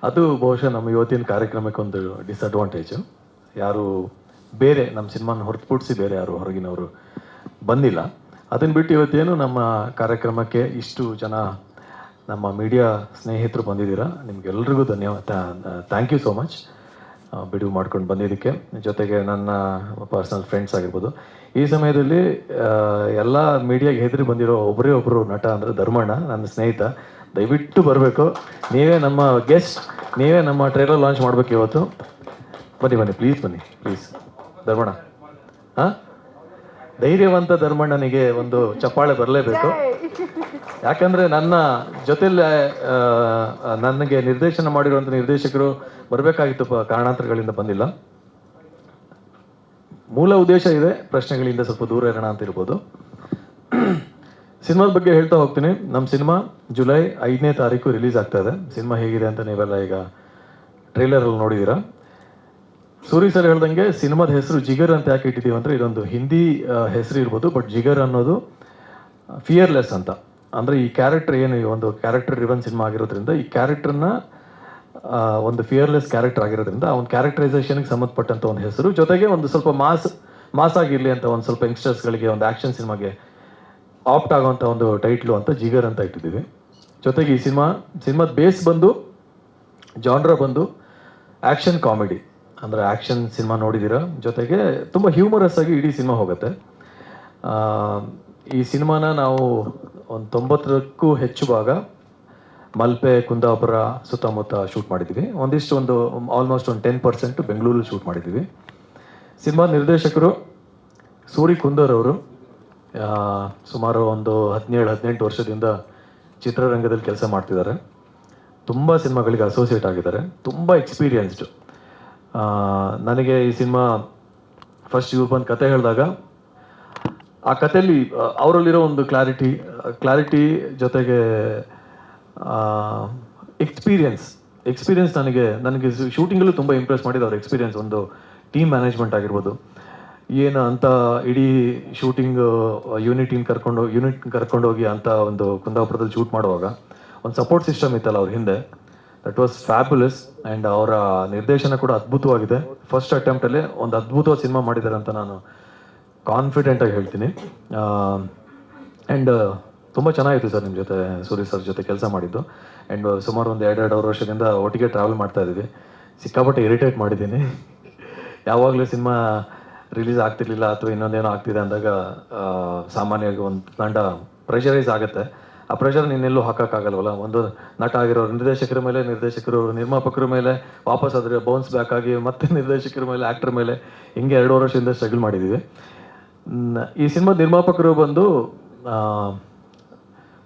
ಅದು ಬಹುಶಃ ನಮ್ಮ ಇವತ್ತಿನ ಕಾರ್ಯಕ್ರಮಕ್ಕೆ ಒಂದು ಡಿಸ್ಅಡ್ವಾಂಟೇಜು. ಯಾರು ಬೇರೆ ನಮ್ಮ ಸಿನಿಮಾನ ಹೊರತುಪಡಿಸಿ ಬೇರೆ ಯಾರು ಹೊರಗಿನವರು ಬಂದಿಲ್ಲ. ಅದನ್ನು ಬಿಟ್ಟು ಇವತ್ತೇನು ನಮ್ಮ ಕಾರ್ಯಕ್ರಮಕ್ಕೆ ಇಷ್ಟು ಜನ ನಮ್ಮ ಮೀಡಿಯಾ ಸ್ನೇಹಿತರು ಬಂದಿದ್ದೀರಾ, ನಿಮ್ಗೆಲ್ರಿಗೂ ಧನ್ಯವಾದ, ಥ್ಯಾಂಕ್ ಯು ಸೋ ಮಚ್ ಬಿಡುವು ಮಾಡ್ಕೊಂಡು ಬಂದಿದ್ದಕ್ಕೆ. ಜೊತೆಗೆ ನನ್ನ ಪರ್ಸನಲ್ ಫ್ರೆಂಡ್ಸ್ ಆಗಿರ್ಬೋದು. ಈ ಸಮಯದಲ್ಲಿ ಎಲ್ಲ ಮೀಡಿಯಾಗೆ ಹೆದರಿ ಬಂದಿರೋ ಒಬ್ಬರೇ ಒಬ್ಬರು ನಟ ಅಂದರೆ ಧರ್ಮಣ್ಣ, ನನ್ನ ಸ್ನೇಹಿತ. ದಯವಿಟ್ಟು ಬರಬೇಕು, ನೀವೇ ನಮ್ಮ ಗೆಸ್ಟ್, ನೀವೇ ನಮ್ಮ ಟ್ರೈಲರ್ ಲಾಂಚ್ ಮಾಡಬೇಕು ಇವತ್ತು. ಬನ್ನಿ ಬನ್ನಿ, ಪ್ಲೀಸ್ ಬನ್ನಿ, ಪ್ಲೀಸ್ ಧರ್ಮಣ್ಣ. ಹಾಂ, ಧೈರ್ಯವಂತ ಧರ್ಮಣ್ಣನಿಗೆ ಒಂದು ಚಪ್ಪಾಳೆ ಬರಲೇಬೇಕು. ಯಾಕಂದರೆ ನನ್ನ ಜೊತೆಲಿ ನನಗೆ ನಿರ್ದೇಶನ ಮಾಡಿರುವಂಥ ನಿರ್ದೇಶಕರು ಬರಬೇಕಾಗಿತ್ತು, ಕಾರಣಾಂತರಗಳಿಂದ ಬಂದಿಲ್ಲ. ಮೂಲ ಉದ್ದೇಶ ಇದೆ, ಪ್ರಶ್ನೆಗಳಿಂದ ಸ್ವಲ್ಪ ದೂರ ಇರೋಣ ಅಂತ ಇರ್ಬೋದು. ಸಿನಿಮಾದ ಬಗ್ಗೆ ಹೇಳ್ತಾ ಹೋಗ್ತೀನಿ. ನಮ್ಮ ಸಿನಿಮಾ ಜುಲೈ 5ನೇ ತಾರೀಕು ರಿಲೀಸ್ ಆಗ್ತಾ ಇದೆ. ಸಿನಿಮಾ ಹೇಗಿದೆ ಅಂತ ನೀವೆಲ್ಲ ಈಗ ಟ್ರೈಲರಲ್ಲಿ ನೋಡಿದ್ದೀರಾ. ಸೂರಿ ಸರ್ ಹೇಳ್ದಂಗೆ ಸಿನಿಮಾದ ಹೆಸರು ಜಿಗರ್ ಅಂತ ಯಾಕೆ ಇಟ್ಟಿದ್ದೀವಿ ಅಂದರೆ, ಇದೊಂದು ಹಿಂದಿ ಹೆಸರು ಇರ್ಬೋದು, ಬಟ್ ಜಿಗರ್ ಅನ್ನೋದು ಫಿಯರ್ಲೆಸ್ ಅಂತ. ಅಂದರೆ ಈ ಕ್ಯಾರೆಕ್ಟರ್ ಏನು, ಒಂದು ಕ್ಯಾರೆಕ್ಟರ್ ರಿವನ್ ಸಿನಿಮಾ ಆಗಿರೋದ್ರಿಂದ ಈ ಕ್ಯಾರೆಕ್ಟರ್ನ ಒಂದು ಫಿಯರ್ಲೆಸ್ ಕ್ಯಾರೆಕ್ಟರ್ ಆಗಿರೋದ್ರಿಂದ ಆ ಒಂದು ಕ್ಯಾರೆಕ್ಟರೈಸೇಷನ್ಗೆ ಸಂಬಂಧಪಟ್ಟಂಥ ಒಂದು ಹೆಸರು, ಜೊತೆಗೆ ಒಂದು ಸ್ವಲ್ಪ ಮಾಸ್ ಆಗಿರಲಿ ಅಂತ ಒಂದು ಸ್ವಲ್ಪ ಯಂಗ್ಸ್ಟರ್ಸ್ಗಳಿಗೆ ಒಂದು ಆ್ಯಕ್ಷನ್ ಸಿನಿಮಾಗೆ ಆಪ್ಟ್ ಆಗೋವಂಥ ಒಂದು ಟೈಟ್ಲು ಅಂತ ಜಿಗರ್ ಅಂತ ಇಟ್ಟಿದ್ದೀವಿ. ಜೊತೆಗೆ ಈ ಸಿನಿಮಾದ ಬೇಸ್ ಬಂದು ಜಾನ್ರ ಬಂದು ಆ್ಯಕ್ಷನ್ ಕಾಮಿಡಿ, ಅಂದರೆ ಆ್ಯಕ್ಷನ್ ಸಿನಿಮಾ ನೋಡಿದ್ದೀರಾ. ಜೊತೆಗೆ ತುಂಬ ಹ್ಯೂಮರಸ್ ಆಗಿ ಇಡೀ ಸಿನಿಮಾ ಹೋಗುತ್ತೆ. ಈ ಸಿನಿಮಾನ ನಾವು ಒಂದು 90ಕ್ಕೂ ಹೆಚ್ಚು ಭಾಗ ಮಲ್ಪೆ, ಕುಂದಾಪುರ ಸುತ್ತಮುತ್ತ ಶೂಟ್ ಮಾಡಿದ್ದೀವಿ. ಒಂದು ಆಲ್ಮೋಸ್ಟ್ ಒಂದು 10% ಬೆಂಗಳೂರಲ್ಲಿ ಶೂಟ್ ಮಾಡಿದ್ದೀವಿ. ಸಿನಿಮಾ ನಿರ್ದೇಶಕರು ಸೂರಿ ಕುಂದರ್ ಅವರು ಸುಮಾರು ಒಂದು 17-18 ವರ್ಷದಿಂದ ಚಿತ್ರರಂಗದಲ್ಲಿ ಕೆಲಸ ಮಾಡ್ತಿದ್ದಾರೆ. ತುಂಬ ಸಿನಿಮಾಗಳಿಗೆ ಅಸೋಸಿಯೇಟ್ ಆಗಿದ್ದಾರೆ, ತುಂಬ ಎಕ್ಸ್ಪೀರಿಯನ್ಸ್ಡು. ನನಗೆ ಈ ಸಿನಿಮಾ ಫಸ್ಟ್ ಇವ್ರು ಬಂದು ಕತೆ ಹೇಳಿದಾಗ ಆ ಕಥೆಯಲ್ಲಿ ಅವರಲ್ಲಿರೋ ಒಂದು ಕ್ಲಾರಿಟಿ ಜೊತೆಗೆ ಎಕ್ಸ್ಪೀರಿಯನ್ಸ್ ನನಗೆ ಶೂಟಿಂಗಲ್ಲೂ ತುಂಬ ಇಂಪ್ರೆಸ್ ಮಾಡಿದ್ದು ಅವ್ರ ಎಕ್ಸ್ಪೀರಿಯನ್ಸ್. ಒಂದು ಟೀಮ್ ಮ್ಯಾನೇಜ್ಮೆಂಟ್ ಆಗಿರ್ಬೋದು, ಏನು ಅಂತ ಇಡೀ ಶೂಟಿಂಗ್ ಯೂನಿಟ್ ಕರ್ಕೊಂಡೋಗಿ ಅಂತ ಒಂದು ಕುಂದಾಪುರದಲ್ಲಿ ಶೂಟ್ ಮಾಡುವಾಗ ಒಂದು ಸಪೋರ್ಟ್ ಸಿಸ್ಟಮ್ ಇತ್ತಲ್ಲ ಅವ್ರ ಹಿಂದೆ, ದಟ್ ವಾಸ್ ಫ್ಯಾಬುಲಸ್. ಆ್ಯಂಡ್ ಅವರ ನಿರ್ದೇಶನ ಕೂಡ ಅದ್ಭುತವಾಗಿದೆ. ಫಸ್ಟ್ ಅಟೆಂಪ್ಟಲ್ಲೇ ಒಂದು ಅದ್ಭುತವಾದ ಸಿನಿಮಾ ಮಾಡಿದ್ದಾರೆ ಅಂತ ನಾನು ಕಾನ್ಫಿಡೆಂಟಾಗಿ ಹೇಳ್ತೀನಿ. ಆ್ಯಂಡ್ ತುಂಬ ಚೆನ್ನಾಗಿತ್ತು ಸರ್ ನಿಮ್ಮ ಜೊತೆ, ಸೂರಿ ಸರ್ ಜೊತೆ ಕೆಲಸ ಮಾಡಿದ್ದು. ಆ್ಯಂಡ್ ಸುಮಾರು ಒಂದು 2.5 ವರ್ಷದಿಂದ ಒಟ್ಟಿಗೆ ಟ್ರಾವೆಲ್ ಮಾಡ್ತಾ ಇದ್ದೀವಿ. ಸಿಕ್ಕಾಪಟ್ಟೆ ಇರಿಟೇಟ್ ಮಾಡಿದ್ದೀನಿ. ಯಾವಾಗಲೂ ಸಿನಿಮಾ ರಿಲೀಸ್ ಆಗ್ತಿರ್ಲಿಲ್ಲ ಅಥವಾ ಇನ್ನೊಂದೇನೋ ಆಗ್ತಿದೆ ಅಂದಾಗ ಸಾಮಾನ್ಯವಾಗಿ ಒಂದು ತಂಡ ಪ್ರೆಷರೈಸ್ ಆಗುತ್ತೆ. ಆ ಪ್ರೆಷರ್ ನೀನೆಲ್ಲೂ ಹಾಕೋಕ್ಕಾಗಲ್ವಲ್ಲ. ಒಂದು ನಟ ಆಗಿರೋ ನಿರ್ದೇಶಕರು ನಿರ್ಮಾಪಕರ ಮೇಲೆ ವಾಪಸ್ ಆದರೆ ಬೌನ್ಸ್ ಬ್ಯಾಕ್ ಆಗಿ ಮತ್ತೆ ನಿರ್ದೇಶಕರ ಮೇಲೆ, ಆ್ಯಕ್ಟರ್ ಮೇಲೆ, ಹಿಂಗೆ 2 ವರ್ಷದಿಂದ ಸ್ಟ್ರಗಲ್ ಮಾಡಿದ್ದೀವಿ. ಈ ಸಿನಿಮಾ ನಿರ್ಮಾಪಕರು ಬಂದು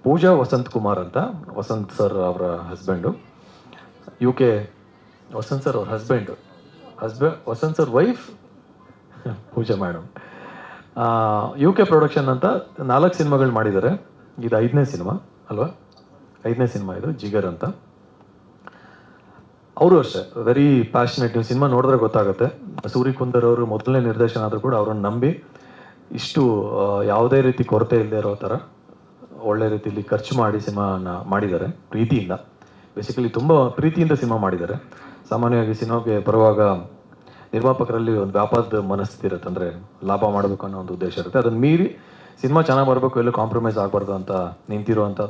ಪೂಜಾ ವಸಂತ್ ಕುಮಾರ್ ಅಂತ, ವಸಂತ್ ಸರ್ ಅವರ ಹಸ್ಬೆಂಡು. UK ವಸಂತ್ ಸರ್ ಅವ್ರ ವಸಂತ್ ಸರ್ ವೈಫ್ ಪೂಜಾ ಮೇಡಮ್. UK ಪ್ರೊಡಕ್ಷನ್ ಅಂತ 4 ಸಿನಿಮಾಗಳು ಮಾಡಿದ್ದಾರೆ. ಇದು 5ನೇ ಸಿನಿಮಾ ಅಲ್ವಾ? 5ನೇ ಸಿನಿಮಾ ಇದು, ಜಿಗರ್ ಅಂತ. ಅವರು ಅಷ್ಟೇ ವೆರಿ ಪ್ಯಾಷನೇಟ್. ನೀವು ಸಿನಿಮಾ ನೋಡಿದ್ರೆ ಗೊತ್ತಾಗುತ್ತೆ. ಸೂರಿ ಕುಂದರ್ ಅವರು ಮೊದಲನೇ ನಿರ್ದೇಶನ ಆದರೂ ಕೂಡ ಅವರನ್ನು ನಂಬಿ ಇಷ್ಟು ಯಾವುದೇ ರೀತಿ ಕೊರತೆ ಇಲ್ಲದೆ ಇರೋ ಥರ ಒಳ್ಳೆ ರೀತಿಯಲ್ಲಿ ಖರ್ಚು ಮಾಡಿ ಸಿನಿಮಾನ ಮಾಡಿದ್ದಾರೆ. ಪ್ರೀತಿಯಿಂದ, ಬೇಸಿಕಲಿ ತುಂಬ ಪ್ರೀತಿಯಿಂದ ಸಿನಿಮಾ ಮಾಡಿದ್ದಾರೆ. ಸಾಮಾನ್ಯವಾಗಿ ಸಿನಿಮಾಗೆ ಬರುವಾಗ ನಿರ್ಮಾಪಕರಲ್ಲಿ ಒಂದು ವ್ಯಾಪಾರದ ಮನಸ್ಥಿತಿ ಇರುತ್ತೆ, ಅಂದರೆ ಲಾಭ ಮಾಡಬೇಕು ಅನ್ನೋ ಒಂದು ಉದ್ದೇಶ ಇರುತ್ತೆ. ಅದನ್ನು ಮೀರಿ ಸಿನಿಮಾ ಚೆನ್ನಾಗಿ ಬರಬೇಕು, ಎಲ್ಲೂ ಕಾಂಪ್ರಮೈಸ್ ಆಗಬಾರ್ದು ಅಂತ ನಿಂತಿರುವಂಥ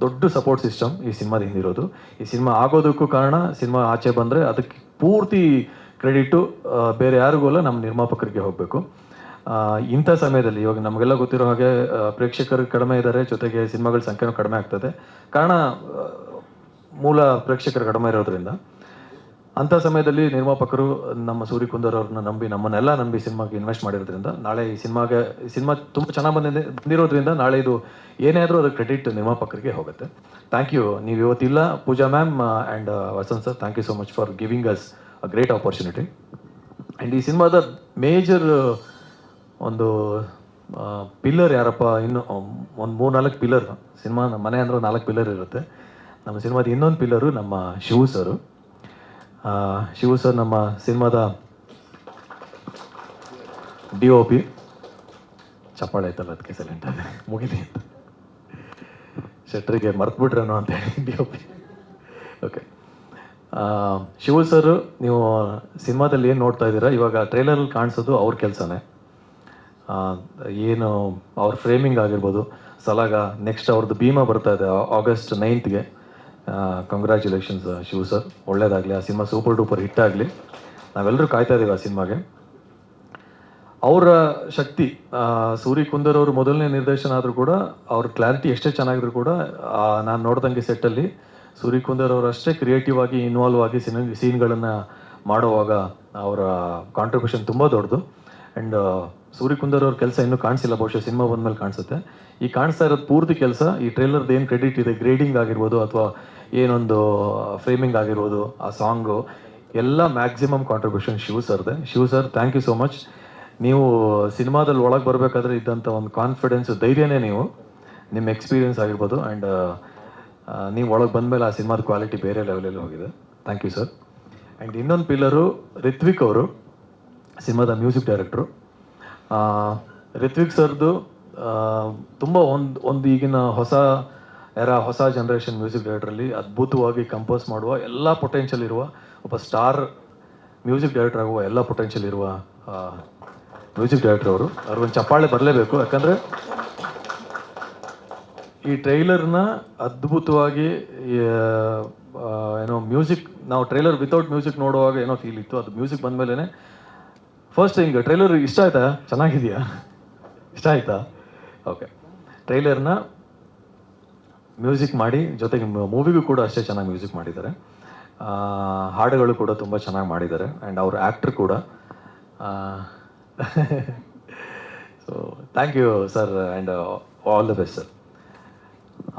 ದೊಡ್ಡ ಸಪೋರ್ಟ್ ಸಿಸ್ಟಮ್ ಈ ಸಿನಿಮಾದ ಹಿಂದಿರೋದು. ಈ ಸಿನಿಮಾ ಆಗೋದಕ್ಕೂ ಕಾರಣ, ಸಿನಿಮಾ ಆಚೆ ಬಂದರೆ ಅದಕ್ಕೆ ಪೂರ್ತಿ ಕ್ರೆಡಿಟು ಬೇರೆ ಯಾರಿಗೂ ಅಲ್ಲ, ನಮ್ಮ ನಿರ್ಮಾಪಕರಿಗೆ ಹೋಗಬೇಕು. ಇಂಥ ಸಮಯದಲ್ಲಿ ಇವಾಗ ನಮಗೆಲ್ಲ ಗೊತ್ತಿರೋ ಹಾಗೆ ಪ್ರೇಕ್ಷಕರು ಕಡಿಮೆ ಇದ್ದಾರೆ, ಜೊತೆಗೆ ಸಿನಿಮಾಗಳ ಸಂಖ್ಯೆನೂ ಕಡಿಮೆ ಆಗ್ತದೆ. ಕಾರಣ ಮೂಲ ಪ್ರೇಕ್ಷಕರು ಕಡಿಮೆ ಇರೋದ್ರಿಂದ. ಅಂಥ ಸಮಯದಲ್ಲಿ ನಿರ್ಮಾಪಕರು ನಮ್ಮ ಸೂರಿ ಕುಂದರ್ ಅವ್ರನ್ನ ನಂಬಿ, ನಮ್ಮನ್ನೆಲ್ಲ ನಂಬಿ ಸಿನಿಮಾಗೆ ಇನ್ವೆಸ್ಟ್ ಮಾಡಿರೋದ್ರಿಂದ ನಾಳೆ ಈ ಸಿನಿಮಾ ತುಂಬ ಚೆನ್ನಾಗಿ ಬಂದಿರೋದ್ರಿಂದ ನಾಳೆ ಇದು ಏನೇ ಆದರೂ ಅದರ ಕ್ರೆಡಿಟ್ ನಿರ್ಮಾಪಕರಿಗೆ ಹೋಗುತ್ತೆ. Thank you. ನೀವು ಇವತ್ತಿಲ್ಲ Pooja ma'am and Vasanth sir, thank you so much for giving us a great opportunity. And ಈ ಸಿನಿಮಾದ ಮೇಜರ್ ಒಂದು ಪಿಲ್ಲರ್ ಯಾರಪ್ಪ, ಇನ್ನು ಒಂದು 3-4 ಪಿಲ್ಲರ್. ಸಿನಿಮಾ ಮನೆ ಅಂದ್ರೆ 4 ಪಿಲ್ಲರ್ ಇರುತ್ತೆ. ನಮ್ಮ ಸಿನಿಮಾದ ಇನ್ನೊಂದು ಪಿಲ್ಲರು ನಮ್ಮ ಶಿವು ಸರ್ ನಮ್ಮ ಸಿನಿಮಾದ DOP. ಚಪ್ಪಾಳೆ ಆಯ್ತಲ್ಲ, ಅದಕ್ಕೆ ಸೈಲೆಂಟ್ ಆಗಿದೆ, ಮುಗಿದಿ ಅಂತ ಶೆಟ್ರಿಗೆ ಮರ್ತ್ಬಿಟ್ರೇನೋ ಅಂತ ಹೇಳಿ DOP. ಓಕೆ. ಶಿವು ಸರ್, ನೀವು ಸಿನಿಮಾದಲ್ಲಿ ಏನು ನೋಡ್ತಾ ಇದ್ದೀರಾ ಇವಾಗ ಟ್ರೈಲರಲ್ಲಿ ಕಾಣಿಸೋದು ಅವ್ರ ಕೆಲಸನೇ. ಏನು ಅವ್ರ ಫ್ರೇಮಿಂಗ್ ಆಗಿರ್ಬೋದು, ಸಲಾಗ, ನೆಕ್ಸ್ಟ್ ಅವ್ರದ್ದು ಭೀಮಾ ಬರ್ತಾ ಇದೆ August 9th. Congratulations Shivu sir, ಒಳ್ಳೇದಾಗಲಿ, ಆ ಸಿನಿಮಾ ಸೂಪರ್ ಡೂಪರ್ ಹಿಟ್ ಆಗಲಿ. ನಾವೆಲ್ಲರೂ ಕಾಯ್ತಾ ಇದ್ದೀವಿ ಆ ಸಿನಿಮಾಗೆ. ಅವರ ಶಕ್ತಿ, ಸೂರಿ ಕುಂದರ್ ಅವರು ಮೊದಲನೇ ನಿರ್ದೇಶನ ಆದರೂ ಕೂಡ ಅವ್ರ ಕ್ಲಾರಿಟಿ ಎಷ್ಟೇ ಚೆನ್ನಾಗಿದ್ರು ಕೂಡ ನಾನು ನೋಡ್ದಂಗೆ ಸೆಟ್ಟಲ್ಲಿ ಸೂರಿ ಕುಂದರ್ ಅವರು ಅಷ್ಟೇ ಕ್ರಿಯೇಟಿವ್ ಆಗಿ ಇನ್ವಾಲ್ವ್ ಆಗಿ ಸೀನ್ಗಳನ್ನು ಮಾಡುವಾಗ ಅವರ ಕಾಂಟ್ರಿಬ್ಯೂಷನ್ ತುಂಬ ದೊಡ್ಡದು. ಆ್ಯಂಡ್ ಸೂರಿ ಕುಂದರ್ ಅವ್ರ ಕೆಲಸ ಇನ್ನೂ ಕಾಣಿಸಿಲ್ಲ, ಬಹುಶಃ ಸಿನಿಮಾ ಬಂದಮೇಲೆ ಕಾಣಿಸುತ್ತೆ. ಈ ಕಾಣಿಸ್ತಾ ಇರೋದು ಪೂರ್ತಿ ಕೆಲಸ, ಈ ಟ್ರೈಲರ್ದು ಏನು ಕ್ರೆಡಿಟ್ ಇದೆ, ಗ್ರೇಡಿಂಗ್ ಆಗಿರ್ಬೋದು ಅಥವಾ ಏನೊಂದು ಫ್ರೇಮಿಂಗ್ ಆಗಿರ್ಬೋದು, ಆ ಸಾಂಗು ಎಲ್ಲ ಮ್ಯಾಕ್ಸಿಮಮ್ ಕಾಂಟ್ರಿಬ್ಯೂಷನ್ ಶಿವು ಸರ್ದೆ. Shivu sir, thank you so much. ನೀವು ಸಿನಿಮಾದಲ್ಲಿ ಒಳಗೆ ಬರಬೇಕಾದ್ರೆ ಇದ್ದಂಥ ಒಂದು ಕಾನ್ಫಿಡೆನ್ಸು, ಧೈರ್ಯನೇ ನೀವು, ನಿಮ್ಮ ಎಕ್ಸ್ಪೀರಿಯನ್ಸ್ ಆಗಿರ್ಬೋದು. ಆ್ಯಂಡ್ ನೀವು ಒಳಗೆ ಬಂದಮೇಲೆ ಆ ಸಿನಿಮಾದ ಕ್ವಾಲಿಟಿ ಬೇರೆ ಲೆವೆಲಲ್ಲಿ ಹೋಗಿದೆ. Thank you sir. ಆ್ಯಂಡ್ ಇನ್ನೊಂದು ಪಿಲ್ಲರು ರಿತ್ವಿಕ್ ಅವರು, ಸಿನಿಮಾದ ಮ್ಯೂಸಿಕ್ ಡೈರೆಕ್ಟ್ರು. ರಿತ್ವಿಕ್ ಸರ್ದು ತುಂಬ ಒಂದು ಈಗಿನ ಹೊಸ ಜನ್ರೇಷನ್ ಮ್ಯೂಸಿಕ್ ಡೈರೆಕ್ಟ್ರಲ್ಲಿ ಅದ್ಭುತವಾಗಿ ಕಂಪೋಸ್ ಮಾಡುವ ಎಲ್ಲ ಪೊಟೆನ್ಷಿಯಲ್ ಇರುವ ಒಬ್ಬ ಸ್ಟಾರ್ ಮ್ಯೂಸಿಕ್ ಡೈರೆಕ್ಟರ್ ಆಗುವ ಎಲ್ಲ ಪೊಟೆನ್ಷಿಯಲ್ ಇರುವ ಮ್ಯೂಸಿಕ್ ಡೈರೆಕ್ಟರ್ ಅವರು. ಅವ್ರಿಗೊಂದು ಚಪ್ಪಾಳೆ ಬರಲೇಬೇಕು, ಯಾಕಂದರೆ ಈ ಟ್ರೈಲರ್ನ ಅದ್ಭುತವಾಗಿ ಏನೋ ಮ್ಯೂಸಿಕ್, ನಾವು ಟ್ರೈಲರ್ ವಿತೌಟ್ ಮ್ಯೂಸಿಕ್ ನೋಡುವಾಗ ಏನೋ ಫೀಲ್ ಇತ್ತು, ಅದು ಮ್ಯೂಸಿಕ್ ಬಂದಮೇಲೆ ಫಸ್ಟ್ ಹಿಂಗೆ ಟ್ರೈಲರ್ ಇಷ್ಟ ಆಯ್ತಾ, ಚೆನ್ನಾಗಿದೆಯಾ, ಇಷ್ಟ ಆಯ್ತಾ, ಓಕೆ. ಟ್ರೈಲರ್ನ ಮ್ಯೂಸಿಕ್ ಮಾಡಿ ಜೊತೆಗೆ ಮೂವಿಗೂ ಕೂಡ ಅಷ್ಟೇ ಚೆನ್ನಾಗಿ ಮ್ಯೂಸಿಕ್ ಮಾಡಿದ್ದಾರೆ. ಹಾಡುಗಳು ಕೂಡ ತುಂಬ ಚೆನ್ನಾಗಿ ಮಾಡಿದ್ದಾರೆ. ಆ್ಯಂಡ್ ಅವ್ರ ಆ್ಯಕ್ಟ್ರ್ ಕೂಡ. So thank you sir, and all the best sir.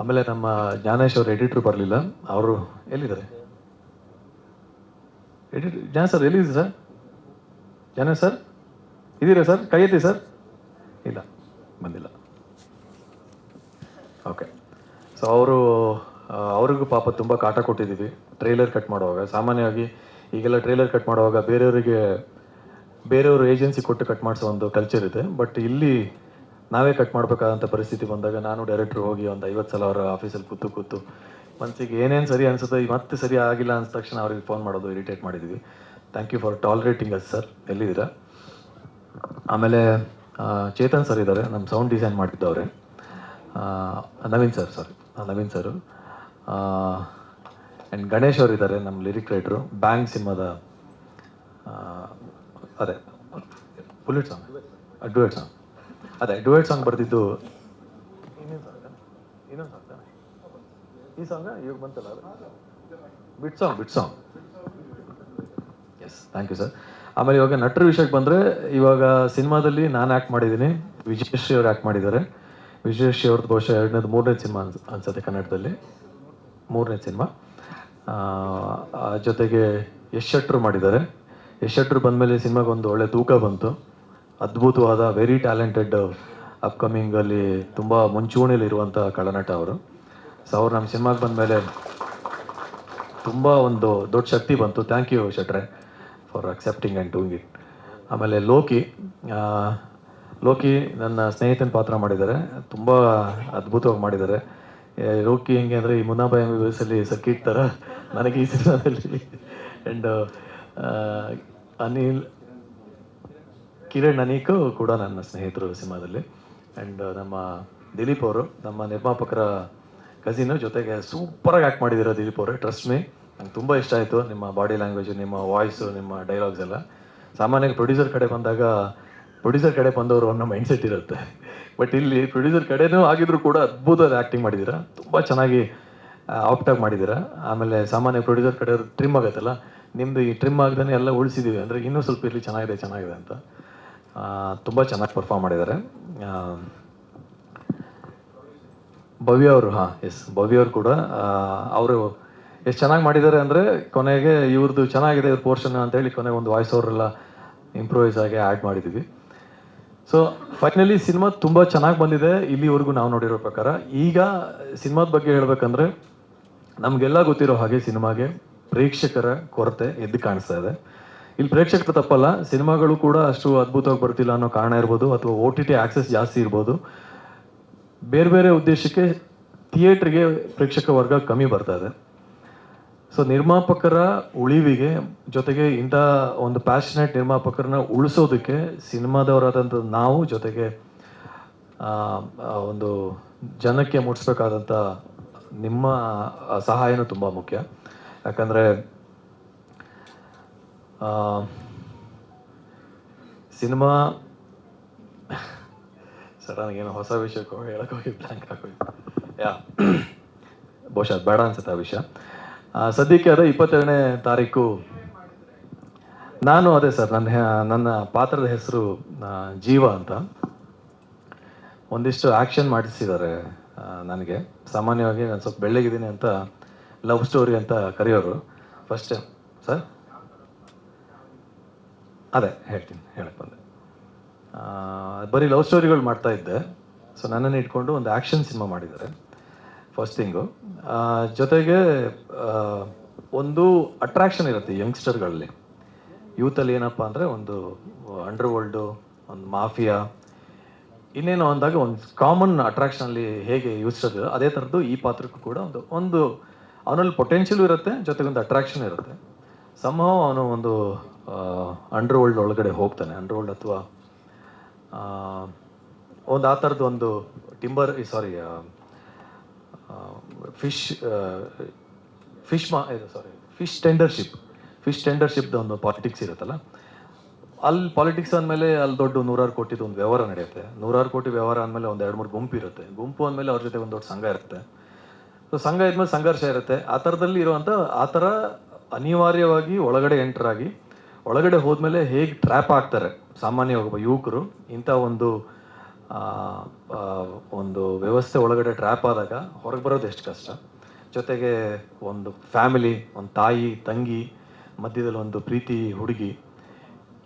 ಆಮೇಲೆ ನಮ್ಮ ಜ್ಞಾನೇಶ್ ಅವರು ಎಡಿಟ್ರು ಬರಲಿಲ್ಲ, ಅವರು ಎಲ್ಲಿದ್ದಾರೆ? ಜ್ಞಾನ ಸರ್ ಎಲ್ಲಿದೆ ಸರ್? ಜ್ಞಾನೇಶ್ ಸರ್ ಇದ್ದೀರಾ ಸರ್? ಕೈ ಎತ್ತಿ ಸರ್. ಇಲ್ಲ, ಬಂದಿಲ್ಲ. ಓಕೆ. ಸೊ ಅವ್ರಿಗೂ ಪಾಪ ತುಂಬ ಕಾಟ ಕೊಟ್ಟಿದ್ದೀವಿ ಟ್ರೈಲರ್ ಕಟ್ ಮಾಡುವಾಗ. ಸಾಮಾನ್ಯವಾಗಿ ಈಗೆಲ್ಲ ಟ್ರೈಲರ್ ಕಟ್ ಮಾಡುವಾಗ ಬೇರೆಯವರು ಏಜೆನ್ಸಿ ಕೊಟ್ಟು ಕಟ್ ಮಾಡಿಸೋ ಒಂದು ಕಲ್ಚರ್ ಇದೆ. ಬಟ್ ಇಲ್ಲಿ ನಾವೇ ಕಟ್ ಮಾಡಬೇಕಾದಂಥ ಪರಿಸ್ಥಿತಿ ಬಂದಾಗ ನಾನು ಡೈರೆಕ್ಟ್ರು ಹೋಗಿ ಒಂದು 50 ಸಲ ಅವರ ಆಫೀಸಲ್ಲಿ ಕೂತು ಮನಸ್ಸಿಗೆ ಏನೇನು ಸರಿ ಅನಿಸುತ್ತೋ, ಮತ್ತೆ ಸರಿ ಆಗಿಲ್ಲ ಅಂದ ತಕ್ಷಣ ಅವ್ರಿಗೆ ಫೋನ್ ಮಾಡೋದು, ಇರಿಟೇಟ್ ಮಾಡಿದ್ದೀವಿ. Thank you for tolerating us sir. ಎಲ್ಲಿದ್ದೀರಾ? ಆಮೇಲೆ ಚೇತನ್ ಸರ್ ಇದ್ದಾರೆ, ನಮ್ಮ ಸೌಂಡ್ ಡಿಸೈನ್ ಮಾಡಿದ್ದವ್ರೆ. ನವೀನ್ ಸರು. ಆ್ಯಂಡ್ ಗಣೇಶ್ ಅವರು ಇದ್ದಾರೆ, ನಮ್ಮ ಲಿರಿಕ್ ರೈಟ್ರು. ಬ್ಯಾಂಗ್ ಸಿನಿಮಾದ ಅದೇ ಬುಲೆಟ್ ಸಾಂಗ್, ಡುಯೆಟ್ ಸಾಂಗ್ ಬರೆದಿದ್ದು ಇನ್ನೊಂದು ಸಾಂಗ್ ತಾನೆ, ಈ ಸಾಂಗ ಇವಾಗ ಬಂತಲ್ಲ, bit song. Yes, thank you sir. ಆಮೇಲೆ ಇವಾಗ ನಟರ ವಿಷಯಕ್ಕೆ ಬಂದರೆ, ಇವಾಗ ಸಿನಿಮಾದಲ್ಲಿ ನಾನು ಆ್ಯಕ್ಟ್ ಮಾಡಿದ್ದೀನಿ, ವಿಜಯಶ್ರೀ ಅವ್ರು ಆ್ಯಕ್ಟ್ ಮಾಡಿದ್ದಾರೆ. ವಿಜಯಶ್ರೀ ಅವ್ರದ್ದು ಬಹುಶಃ 2ನೇ 3ನೇ ಸಿನಿಮಾ ಅನ್ಸುತ್ತೆ ಕನ್ನಡದಲ್ಲಿ, 3ನೇ ಸಿನಿಮಾ. ಜೊತೆಗೆ ಯಶ್ ಶೆಟ್ರು ಮಾಡಿದ್ದಾರೆ. ಯಶ್ ಶೆಟ್ರು ಬಂದಮೇಲೆ ಸಿನಿಮಾಗೆ ಒಂದು ಒಳ್ಳೆ ತೂಕ ಬಂತು. ಅದ್ಭುತವಾದ ವೆರಿ ಟ್ಯಾಲೆಂಟೆಡ್ ಅಪ್ಕಮಿಂಗಲ್ಲಿ ತುಂಬ ಮುಂಚೂಣಿಯಲ್ಲಿರುವಂಥ ಕಳನಟ ಅವರು. ಸೊ ಅವ್ರು ನಮ್ಮ ಸಿನಿಮಾಗೆ ಬಂದಮೇಲೆ ತುಂಬ ಒಂದು ದೊಡ್ಡ ಶಕ್ತಿ ಬಂತು. ಥ್ಯಾಂಕ್ ಯು ಶೆಟ್ರೆ for accepting and doing it. ಆಮೇಲೆ ಲೋಕಿ ನನ್ನ ಸ್ನೇಹಿತನ ಪಾತ್ರ ಮಾಡಿದ್ದಾರೆ, ತುಂಬ ಅದ್ಭುತವಾಗಿ ಮಾಡಿದ್ದಾರೆ. ಲೋಕಿ ಹೆಂಗೆ ಅಂದರೆ ಈ ಮುನ್ನಾಬಾಯಿ MBBS ಸರ್ಕಿಟ್ ಥರ ನನಗೆ ಈ ಸಿನಿಮಾದಲ್ಲಿ. ಆ್ಯಂಡ್ ಕಿರಣ್ ಅನೀಕ್ ಕೂಡ ನನ್ನ ಸ್ನೇಹಿತರು ಸಿನಿಮಾದಲ್ಲಿ. ಆ್ಯಂಡ್ ನಮ್ಮ ದಿಲೀಪ್ ಅವರು, ನಮ್ಮ ನಿರ್ಮಾಪಕರ ಕಸಿನು, ಜೊತೆಗೆ ಸೂಪರಾಗಿ ಆ್ಯಕ್ಟ್ ಮಾಡಿದ್ದೀರ ದಿಲೀಪ್ ಅವರೇ. ಟ್ರಸ್ಟ್ ಮೀ, ನಂಗೆ ತುಂಬ ಇಷ್ಟ ಆಯಿತು ನಿಮ್ಮ ಬಾಡಿ ಲ್ಯಾಂಗ್ವೇಜು, ನಿಮ್ಮ ವಾಯ್ಸು, ನಿಮ್ಮ ಡೈಲಾಗ್ಸ್ ಎಲ್ಲ. ಸಾಮಾನ್ಯವಾಗಿ ಪ್ರೊಡ್ಯೂಸರ್ ಕಡೆ ಬಂದವರು ಅನ್ನೋ ಮೈಂಡ್ಸೆಟ್ ಇರುತ್ತೆ. ಬಟ್ ಇಲ್ಲಿ ಪ್ರೊಡ್ಯೂಸರ್ ಕಡೆನೂ ಆಗಿದ್ರು ಕೂಡ ಅದ್ಭುತವಾದ ಆ್ಯಕ್ಟಿಂಗ್ ಮಾಡಿದ್ದೀರಾ, ತುಂಬ ಚೆನ್ನಾಗಿ ಆಪ್ಟಾಗಿ ಮಾಡಿದ್ದೀರಾ. ಆಮೇಲೆ ಸಾಮಾನ್ಯ ಪ್ರೊಡ್ಯೂಸರ್ ಕಡೆ ಟ್ರಿಮ್ ಆಗುತ್ತಲ್ಲ, ನಿಮ್ಮದು ಈ ಟ್ರಿಮ್ ಆಗದೇ ಎಲ್ಲ ಉಳಿಸಿದ್ದೀವಿ, ಅಂದರೆ ಇನ್ನೂ ಸ್ವಲ್ಪ ಇಲ್ಲಿ ಚೆನ್ನಾಗಿದೆ ಅಂತ. ತುಂಬ ಚೆನ್ನಾಗಿ ಪರ್ಫಾರ್ಮ್ ಮಾಡಿದ್ದಾರೆ. ಭವ್ಯ ಅವರು, ಭವ್ಯ ಅವರು ಕೂಡ ಅವರು ಎಷ್ಟು ಚೆನ್ನಾಗಿ ಮಾಡಿದ್ದಾರೆ ಅಂದರೆ, ಕೊನೆಗೆ ಇವ್ರದ್ದು ಚೆನ್ನಾಗಿದೆ ಇವ್ರ ಪೋರ್ಷನ್ ಅಂತೇಳಿ ಕೊನೆಗೆ ಒಂದು ವಾಯ್ಸ್ ಓವರೆಲ್ಲ ಇಂಪ್ರೂವೈಸ್ ಆಗಿ ಆ್ಯಡ್ ಮಾಡಿದ್ದೀವಿ. ಸೊ ಫೈನಲಿ ಸಿನಿಮಾ ತುಂಬ ಚೆನ್ನಾಗಿ ಬಂದಿದೆ ಇಲ್ಲಿವರೆಗೂ ನಾವು ನೋಡಿರೋ ಪ್ರಕಾರ. ಈಗ ಸಿನಿಮಾದ ಬಗ್ಗೆ ಹೇಳ್ಬೇಕಂದ್ರೆ, ನಮಗೆಲ್ಲ ಗೊತ್ತಿರೋ ಹಾಗೆ ಸಿನಿಮಾಗೆ ಪ್ರೇಕ್ಷಕರ ಕೊರತೆ ಎದ್ದು ಕಾಣಿಸ್ತಾ ಇದೆ. ಇಲ್ಲಿ ಪ್ರೇಕ್ಷಕರ ತಪ್ಪಲ್ಲ, ಸಿನಿಮಾಗಳು ಕೂಡ ಅಷ್ಟು ಅದ್ಭುತವಾಗಿ ಬರ್ತಿಲ್ಲ ಅನ್ನೋ ಕಾರಣ ಇರ್ಬೋದು, ಅಥವಾ OTT ಆಕ್ಸೆಸ್ ಜಾಸ್ತಿ ಇರ್ಬೋದು. ಬೇರೆ ಉದ್ದೇಶಕ್ಕೆ ಥಿಯೇಟ್ರಿಗೆ ಪ್ರೇಕ್ಷಕ ವರ್ಗ ಕಮ್ಮಿ ಬರ್ತಾ ಇದೆ. ಸೊ ನಿರ್ಮಾಪಕರ ಉಳಿವಿಗೆ ಜೊತೆಗೆ ಇಂಥ ಒಂದು ಪ್ಯಾಷನೇಟ್ ನಿರ್ಮಾಪಕರನ್ನ ಉಳಿಸೋದಕ್ಕೆ ಸಿನಿಮಾದವರಾದಂಥ ನಾವು ಜೊತೆಗೆ ಒಂದು ಜನಕ್ಕೆ ಮುಟ್ಟಿಸ್ಬೇಕಾದಂಥ ನಿಮ್ಮ ಸಹಾಯನೂ ತುಂಬ ಮುಖ್ಯ. ಯಾಕಂದರೆ ಸಿನಿಮಾ ಸರ್ ನನಗೇನು ಹೊಸ ವಿಷಯಕ್ಕೆ ಹೇಳಕ್ಕೆ ಹೋಗಿ ಬ್ಲ್ಯಾಂಕ್ ಆಗೋಯ್ತು. ಯಾ ಬಹುಶಃ ಅದು ಬೇಡ ಅನ್ಸುತ್ತೆ ಆ ವಿಷಯ. ಸದ್ಯಕ್ಕೆ ಅದೇ 22ನೇ ತಾರೀಕು ನಾನು ಅದೇ ಸರ್ ನನ್ನ ಪಾತ್ರದ ಹೆಸರು ಜೀವ ಅಂತ. ಒಂದಿಷ್ಟು ಆ್ಯಕ್ಷನ್ ಮಾಡಿಸಿದ್ದಾರೆ ನನಗೆ. ಸಾಮಾನ್ಯವಾಗಿ ನಾನು ಸ್ವಲ್ಪ ಬೆಳ್ಳಗಿದ್ದೀನಿ ಅಂತ ಲವ್ ಸ್ಟೋರಿ ಅಂತ ಕರೆಯೋರು ಫಸ್ಟ್ ಟೈಮ್. ಸರ್ ಅದೇ ಹೇಳಕ್ಕೆ ಬಂದೆ. ಬರೀ ಲವ್ ಸ್ಟೋರಿಗಳು ಮಾಡ್ತಾ ಇದ್ದೆ. ಸೊ ನನ್ನನ್ನು ಇಟ್ಕೊಂಡು ಒಂದು ಆ್ಯಕ್ಷನ್ ಸಿನಿಮಾ ಮಾಡಿದ್ದಾರೆ ಫಸ್ಟ್ ಥಿಂಗು. ಜೊತೆಗೆ ಒಂದು ಅಟ್ರಾಕ್ಷನ್ ಇರುತ್ತೆ ಯಂಗ್ಸ್ಟರ್ಗಳಲ್ಲಿ, ಯೂತಲ್ಲಿ. ಏನಪ್ಪ ಅಂದರೆ ಒಂದು ಅಂಡರ್ ವರ್ಲ್ಡು, ಒಂದು ಮಾಫಿಯಾ, ಇನ್ನೇನು ಅಂದಾಗ ಒಂದು ಕಾಮನ್ ಅಟ್ರಾಕ್ಷನಲ್ಲಿ ಹೇಗೆ ಯೂಸ್ಟರ್ ಅದೇ ಥರದ್ದು ಈ ಪಾತ್ರಕ್ಕೂ ಕೂಡ ಒಂದು ಅವನಲ್ಲಿ ಪೊಟೆನ್ಷಿಯಲ್ ಇರುತ್ತೆ, ಜೊತೆಗೆ ಒಂದು ಅಟ್ರಾಕ್ಷನ್ ಇರುತ್ತೆ. ಸಂಭವ ಅವನು ಒಂದು ಅಂಡರ್ ವರ್ಲ್ಡ್ ಒಳಗಡೆ ಹೋಗ್ತಾನೆ. ಅಂಡರ್ ವರ್ಲ್ಡ್ ಅಥವಾ ಒಂದು ಆ ಥರದ್ದು ಒಂದು ಫಿಶ್ ಟೆಂಡರ್ಶಿಪ್ದು ಒಂದು ಪಾಲಿಟಿಕ್ಸ್ ಇರುತ್ತಲ್ಲ. ಅಲ್ಲಿ ಪಾಲಿಟಿಕ್ಸ್ ಅಂದಮೇಲೆ ಅಲ್ಲಿ ದೊಡ್ಡ 100 ಕೋಟಿದು ಒಂದು ವ್ಯವಹಾರ ನಡೆಯುತ್ತೆ. 100 ಕೋಟಿ ವ್ಯವಹಾರ ಅಂದಮೇಲೆ ಒಂದು 2-3 ಗುಂಪು ಇರುತ್ತೆ. ಗುಂಪು ಅಂದಮೇಲೆ ಅವ್ರ ಜೊತೆ ಒಂದು ದೊಡ್ಡ ಸಂಘ ಇರುತ್ತೆ. ಸೊ ಸಂಘ ಇದ್ಮೇಲೆ ಸಂಘರ್ಷ ಇರುತ್ತೆ. ಆ ಥರದಲ್ಲಿ ಇರುವಂಥ ಆ ಥರ ಅನಿವಾರ್ಯವಾಗಿ ಒಳಗಡೆ ಎಂಟ್ರಾಗಿ ಒಳಗಡೆ ಹೋದ್ಮೇಲೆ ಹೇಗೆ ಟ್ರ್ಯಾಪ್ ಆಗ್ತಾರೆ ಸಾಮಾನ್ಯವಾಗಿ ಒಬ್ಬ ಯುವಕರು ಇಂಥ ಒಂದು ವ್ಯವಸ್ಥೆ ಒಳಗಡೆ ಟ್ರ್ಯಾಪ್ ಆದಾಗ ಹೊರಗೆ ಬರೋದು ಎಷ್ಟು ಕಷ್ಟ. ಜೊತೆಗೆ ಒಂದು ಫ್ಯಾಮಿಲಿ, ಒಂದು ತಾಯಿ ತಂಗಿ, ಮಧ್ಯದಲ್ಲಿ ಒಂದು ಪ್ರೀತಿ ಹುಡುಗಿ,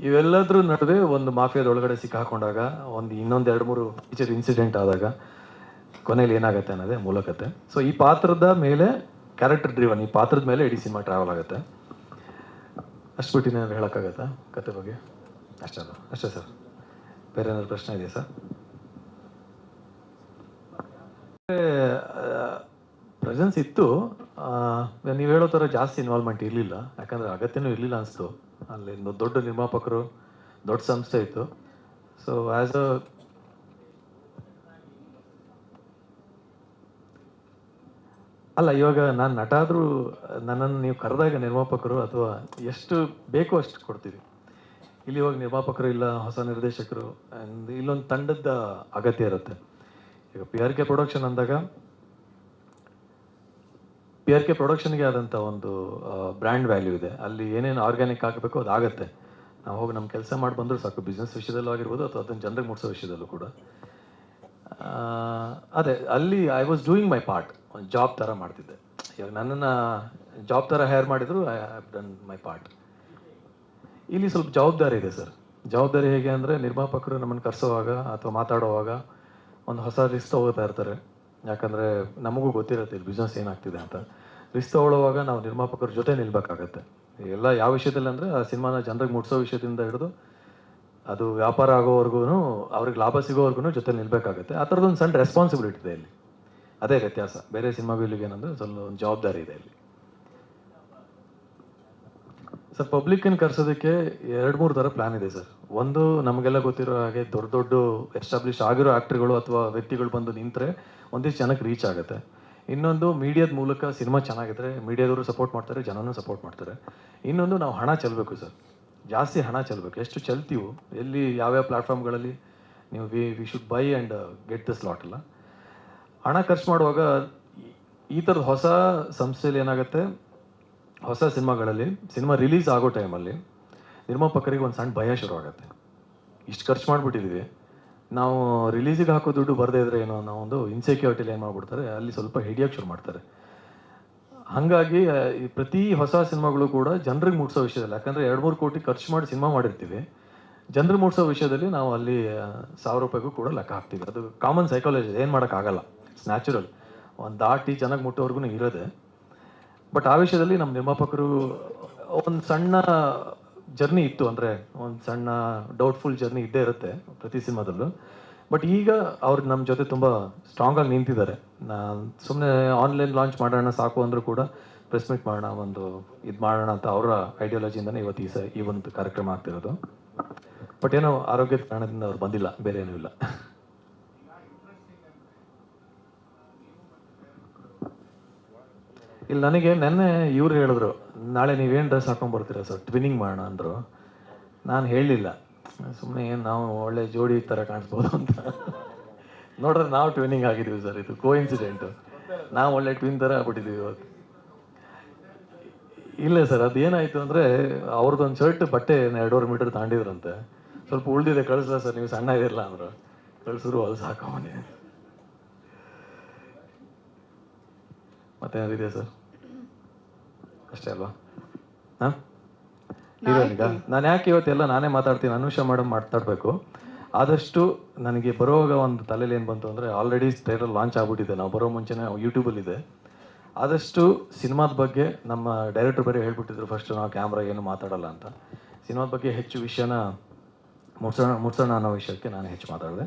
ಇವೆಲ್ಲದ್ರ ನಡುವೆ ಒಂದು ಮಾಫಿಯಾದ ಒಳಗಡೆ ಸಿಕ್ಕಾಕೊಂಡಾಗ ಇನ್ನೊಂದು 2-3 ಟೀಚರ್ ಇನ್ಸಿಡೆಂಟ್ ಆದಾಗ ಕೊನೆಯಲ್ಲಿ ಏನಾಗುತ್ತೆ ಅನ್ನೋದೇ ಮೂಲಕತೆ. ಸೊ ಈ ಪಾತ್ರದ ಮೇಲೆ ಕ್ಯಾರೆಕ್ಟರ್ ಡ್ರಿವನ್, ಈ ಪಾತ್ರದ ಮೇಲೆ ಇಡೀ ಸಿನಿಮಾ ಟ್ರಾವೆಲ್ ಆಗುತ್ತೆ. ಅಷ್ಟು ಬಿಟ್ಟು ಏನಾದ್ರು ಹೇಳೋಕ್ಕಾಗತ್ತಾ ಕತೆ ಬಗ್ಗೆ? ಅಷ್ಟೇ ಸರ್. ಬೇರೆ ಏನಾದ್ರು ಪ್ರಶ್ನೆ ಇದೆಯಾ ಸರ್? ಪ್ರೆಸೆನ್ಸ್ ಇತ್ತು. ನೀವು ಹೇಳೋ ಥರ ಜಾಸ್ತಿ ಇನ್ವಾಲ್ವ್ಮೆಂಟ್ ಇರಲಿಲ್ಲ, ಯಾಕಂದರೆ ಅಗತ್ಯನೂ ಇರಲಿಲ್ಲ ಅನಿಸ್ತು. ಅಲ್ಲಿ ದೊಡ್ಡ ನಿರ್ಮಾಪಕರು, ದೊಡ್ಡ ಸಂಸ್ಥೆ ಇತ್ತು. ಸೊ ಆ್ಯಸ್ ಅಲ್ಲ, ಇವಾಗ ನಾನು ನಟ ಆದರೂ ನನ್ನನ್ನು ನೀವು ಕರೆದಾಗ ನಿರ್ಮಾಪಕರು ಅಥವಾ ಎಷ್ಟು ಬೇಕೋ ಅಷ್ಟು ಕೊಡ್ತೀವಿ. ಇಲ್ಲಿ ಇವಾಗ ನಿರ್ಮಾಪಕರು ಇಲ್ಲ, ಹೊಸ ನಿರ್ದೇಶಕರು, ಇಲ್ಲೊಂದು ತಂಡದ ಅಗತ್ಯ ಇರುತ್ತೆ. ಈಗ PRK ಪ್ರೊಡಕ್ಷನ್ ಅಂದಾಗ PRK ಪ್ರೊಡಕ್ಷನ್ಗೆ ಆದಂಥ ಒಂದು ಬ್ರ್ಯಾಂಡ್ ವ್ಯಾಲ್ಯೂ ಇದೆ. ಅಲ್ಲಿ ಏನೇನು ಆರ್ಗ್ಯಾನಿಕ್ ಆಗಬೇಕು ಅದಾಗತ್ತೆ. ನಾವು ಹೋಗಿ ನಮ್ಮ ಕೆಲಸ ಮಾಡಿ ಬಂದರೂ ಸಾಕು, ಬಿಸ್ನೆಸ್ ವಿಷಯದಲ್ಲೂ ಆಗಿರ್ಬೋದು ಅಥವಾ ಅದನ್ನು ಜನರಿಗೆ ಮುಟ್ಸೋ ವಿಷಯದಲ್ಲೂ ಕೂಡ. ಅದೇ ಅಲ್ಲಿ I was doing my part, ಒಂದು ಜಾಬ್ ಥರ ಮಾಡ್ತಿದ್ದೆ. ಇವಾಗ ನನ್ನನ್ನು ಜಾಬ್ ಥರ ಹೈರ್ ಮಾಡಿದ್ರು, I have done my part. ಇಲ್ಲಿ ಸ್ವಲ್ಪ ಜವಾಬ್ದಾರಿ ಇದೆ ಸರ್. ಜವಾಬ್ದಾರಿ ಹೇಗೆ ಅಂದರೆ, ನಿರ್ಮಾಪಕರು ನಮ್ಮನ್ನು ಕರೆಸೋವಾಗ ಅಥವಾ ಮಾತಾಡೋವಾಗ ಒಂದು ಹೊಸ ರಿಸ್ಕ್ ತೊಗೋತಾ ಇರ್ತಾರೆ. ಯಾಕಂದರೆ ನಮಗೂ ಗೊತ್ತಿರುತ್ತೆ ಇಲ್ಲಿ ಬಿಸ್ನೆಸ್ ಏನಾಗ್ತಿದೆ ಅಂತ. ರಿಸ್ಕ್ ತೊಗೊಳ್ಳೋವಾಗ ನಾವು ನಿರ್ಮಾಪಕರ ಜೊತೆ ನಿಲ್ಬೇಕಾಗತ್ತೆ. ಎಲ್ಲ ಯಾವ ವಿಷಯದಲ್ಲಿ ಅಂದರೆ, ಆ ಸಿನಿಮಾನ ಜನರಿಗೆ ಮುಟ್ಸೋ ವಿಷಯದಿಂದ ಹಿಡಿದು ಅದು ವ್ಯಾಪಾರ ಆಗೋವರೆಗೂ, ಅವ್ರಿಗೆ ಲಾಭ ಸಿಗೋವರೆಗೂ ಜೊತೆ ನಿಲ್ಬೇಕಾಗುತ್ತೆ. ಆ ಥರದೊಂದು ಸಣ್ಣ ರೆಸ್ಪಾನ್ಸಿಬಿಲಿಟಿ ಇದೆ ಇಲ್ಲಿ. ಅದೇ ವ್ಯತ್ಯಾಸ. ಬೇರೆ ಸಿನಿಮಾಗಳಿಗೆ ಏನಂದರೆ ಸ್ವಲ್ಪ ಒಂದು ಜವಾಬ್ದಾರಿ ಇದೆ ಇಲ್ಲಿ. ಸರ್, ಪಬ್ಲಿಕ್ಕನ್ನು ಕರ್ಸೋದಕ್ಕೆ 2-3 ಥರ ಪ್ಲ್ಯಾನ್ ಇದೆ ಸರ್. ಒಂದು, ನಮಗೆಲ್ಲ ಗೊತ್ತಿರೋ ಹಾಗೆ ದೊಡ್ಡ ಎಸ್ಟಾಬ್ಲಿಷ್ ಆಗಿರೋ ಆ್ಯಕ್ಟ್ರುಗಳು ಅಥವಾ ವ್ಯಕ್ತಿಗಳು ಬಂದು ನಿಂತರೆ ಒಂದಿಷ್ಟು ಜನಕ್ಕೆ ರೀಚ್ ಆಗುತ್ತೆ. ಇನ್ನೊಂದು, ಮೀಡಿಯಾದ ಮೂಲಕ ಸಿನಿಮಾ ಚೆನ್ನಾಗಿದ್ರೆ ಮೀಡಿಯಾದವರು ಸಪೋರ್ಟ್ ಮಾಡ್ತಾರೆ, ಜನನೂ ಸಪೋರ್ಟ್ ಮಾಡ್ತಾರೆ. ಇನ್ನೊಂದು, ನಾವು ಹಣ ಚೆಲ್ಲಬೇಕು ಸರ್, ಜಾಸ್ತಿ ಹಣ ಚೆಲ್ಲಬೇಕು. ಎಷ್ಟು ಚೆಲ್ತೀವೋ, ಎಲ್ಲಿ ಯಾವ್ಯಾವ ಪ್ಲ್ಯಾಟ್ಫಾರ್ಮ್ಗಳಲ್ಲಿ ನೀವು we should by and get the slot ಅಲ್ಲ. ಹಣ ಖರ್ಚು ಮಾಡುವಾಗ ಈ ಥರದ ಹೊಸ ಸಂಸ್ಥೆಯಲ್ಲಿ ಏನಾಗುತ್ತೆ, ಹೊಸ ಸಿನಿಮಾಗಳಲ್ಲಿ ಸಿನಿಮಾ ರಿಲೀಸ್ ಆಗೋ ಟೈಮಲ್ಲಿ ನಿರ್ಮಾಪಕರಿಗೆ ಒಂದು ಸಣ್ಣ ಭಯ ಶುರು ಆಗುತ್ತೆ. ಇಷ್ಟು ಖರ್ಚು ಮಾಡಿಬಿಟ್ಟಿದ್ದೀವಿ, ನಾವು ರಿಲೀಸಿಗೆ ಹಾಕೋ ದುಡ್ಡು ಬರದೇ ಇದ್ರೆ ಏನೋ ಅನ್ನೋ ಒಂದು ಇನ್ಸೆಕ್ಯೂರಿಟಿಲಿ ಏನು ಮಾಡ್ಬಿಡ್ತಾರೆ, ಅಲ್ಲಿ ಸ್ವಲ್ಪ ಹಿಡಿಯೋಕ್ಕೆ ಶುರು ಮಾಡ್ತಾರೆ. ಹಾಗಾಗಿ ಈ ಪ್ರತಿ ಹೊಸ ಸಿನಿಮಾಗಳು ಕೂಡ ಜನರಿಗೆ ಮುಟ್ಸೋ ವಿಷಯದಲ್ಲಿ, ಯಾಕಂದರೆ 2-3 ಕೋಟಿ ಖರ್ಚು ಮಾಡಿ ಸಿನಿಮಾ ಮಾಡಿರ್ತೀವಿ, ಜನರಿಗೆ ಮುಟ್ಸೋ ವಿಷಯದಲ್ಲಿ ನಾವು ಅಲ್ಲಿ 1000 ರೂಪಾಯಿಗೂ ಕೂಡ ಲೆಕ್ಕ ಹಾಕ್ತೀವಿ. ಅದು ಕಾಮನ್ ಸೈಕಾಲಜಿ, ಏನು ಮಾಡೋಕ್ಕಾಗಲ್ಲ, ಇಟ್ಸ್ ನ್ಯಾಚುರಲ್. ಒಂದು ದಾಟಿ ಜನಕ್ಕೆ ಮುಟ್ಟೋವರೆಗೂ ಇರೋದೆ. ಬಟ್ ಆ ವಿಷಯದಲ್ಲಿ ನಮ್ಮ ನಿರ್ಮಾಪಕರು ಒಂದು ಸಣ್ಣ ಜರ್ನಿ ಇತ್ತು, ಅಂದರೆ ಒಂದು ಸಣ್ಣ ಡೌಟ್ಫುಲ್ ಜರ್ನಿ ಇದ್ದೇ ಇರುತ್ತೆ ಪ್ರತಿ ಸಿನಿಮಾದಲ್ಲೂ. ಬಟ್ ಈಗ ಅವ್ರು ನಮ್ಮ ಜೊತೆ ತುಂಬ ಸ್ಟ್ರಾಂಗಾಗಿ ನಿಂತಿದ್ದಾರೆ. ನಾನು ಸುಮ್ಮನೆ ಆನ್ಲೈನ್ ಲಾಂಚ್ ಮಾಡೋಣ ಸಾಕು ಅಂದರೂ ಕೂಡ ಪ್ರೆಸ್ ಮೀಟ್ ಮಾಡೋಣ, ಒಂದು ಇದು ಮಾಡೋಣ ಅಂತ ಅವರ ಐಡಿಯಾಲಜಿಯಿಂದನೇ ಇವತ್ತು ಈ ಒಂದು ಕಾರ್ಯಕ್ರಮ ಆಗ್ತಿರೋದು. ಬಟ್ ಏನೋ ಆರೋಗ್ಯದ ಕಾರಣದಿಂದ ಅವ್ರು ಬಂದಿಲ್ಲ, ಬೇರೆ ಏನೂ ಇಲ್ಲ. ಇಲ್ಲ, ನನಗೆ ನೆನ್ನೆ ಇವ್ರು ಹೇಳಿದ್ರು, ನಾಳೆ ನೀವೇನು ಡ್ರೆಸ್ ಹಾಕೊಂಡು ಬರ್ತೀರಾ ಸರ್, ಟ್ವಿನ್ನಿಂಗ್ ಮಾಡೋಣ ಅಂದರು. ನಾನು ಹೇಳಲಿಲ್ಲ, ಸುಮ್ಮನೆ ಏನು ನಾವು ಒಳ್ಳೆ ಜೋಡಿ ಥರ ಕಾಣಿಸ್ಬೋದು ಅಂತ. ನೋಡಿದ್ರೆ ನಾವು ಟ್ವಿನ್ನಿಂಗ್ ಆಗಿದ್ದೀವಿ ಸರ್, ಇದು ಕೋ ಇನ್ಸಿಡೆಂಟು. ನಾವು ಒಳ್ಳೆ ಟ್ವಿನ್ ಥರ ಆಗ್ಬಿಟ್ಟಿದ್ದೀವಿ ಇವತ್ತು. ಇಲ್ಲ ಸರ್, ಅದೇನಾಯಿತು ಅಂದರೆ ಅವ್ರದ್ದೊಂದು ಶರ್ಟ್ ಬಟ್ಟೆ 2.5 ಮೀಟರ್ ತಾಂಡಿದ್ರಂತೆ. ಸ್ವಲ್ಪ ಉಳಿದಿದೆ, ಕಳಿಸ್ಲಾ ಸರ್, ನೀವು ಸಣ್ಣ ಇರಲ್ಲ ಅಂದರು. ಕಳಿಸಿದ್ರು, ಹೊಲ್ಸ್ ಹಾಕೊಂಬನ್ನಿ. ಮತ್ತೇನಿದೆ ಸರ್, ಅಷ್ಟೇ ಅಲ್ವಾ? ಹಾಂ, ಹೀರೋಯಿನ್ಗ ನಾನು ಯಾಕೆ ಇವತ್ತೆಲ್ಲ ನಾನೇ ಮಾತಾಡ್ತೀನಿ, ಅನುಷಾ ಮೇಡಮ್ ಮಾತಾಡಬೇಕು. ಆದಷ್ಟು ನನಗೆ ಬರುವಾಗ ಒಂದು ತಲೆಯಲ್ಲಿ ಏನು ಬಂತು ಅಂದರೆ, ಆಲ್ರೆಡಿ ಟ್ರೈಲರ್ ಲಾಂಚ್ ಆಗ್ಬಿಟ್ಟಿದೆ, ನಾವು ಬರೋ ಮುಂಚೆನೇ ಯೂಟ್ಯೂಬಲ್ಲಿದೆ. ಆದಷ್ಟು ಸಿನಿಮಾದ ಬಗ್ಗೆ ನಮ್ಮ ಡೈರೆಕ್ಟರ್ ಬೇರೆ ಹೇಳ್ಬಿಟ್ಟಿದ್ರು ಫಸ್ಟ್, ನಾವು ಕ್ಯಾಮ್ರಾ ಏನು ಮಾತಾಡಲ್ಲ ಅಂತ. ಸಿನಿಮಾದ ಬಗ್ಗೆ ಹೆಚ್ಚು ವಿಷಯನ ಮುಟ್ಸೋಣ ಅನ್ನೋ ವಿಷಯಕ್ಕೆ ನಾನು ಹೆಚ್ಚು ಮಾತಾಡಿದೆ.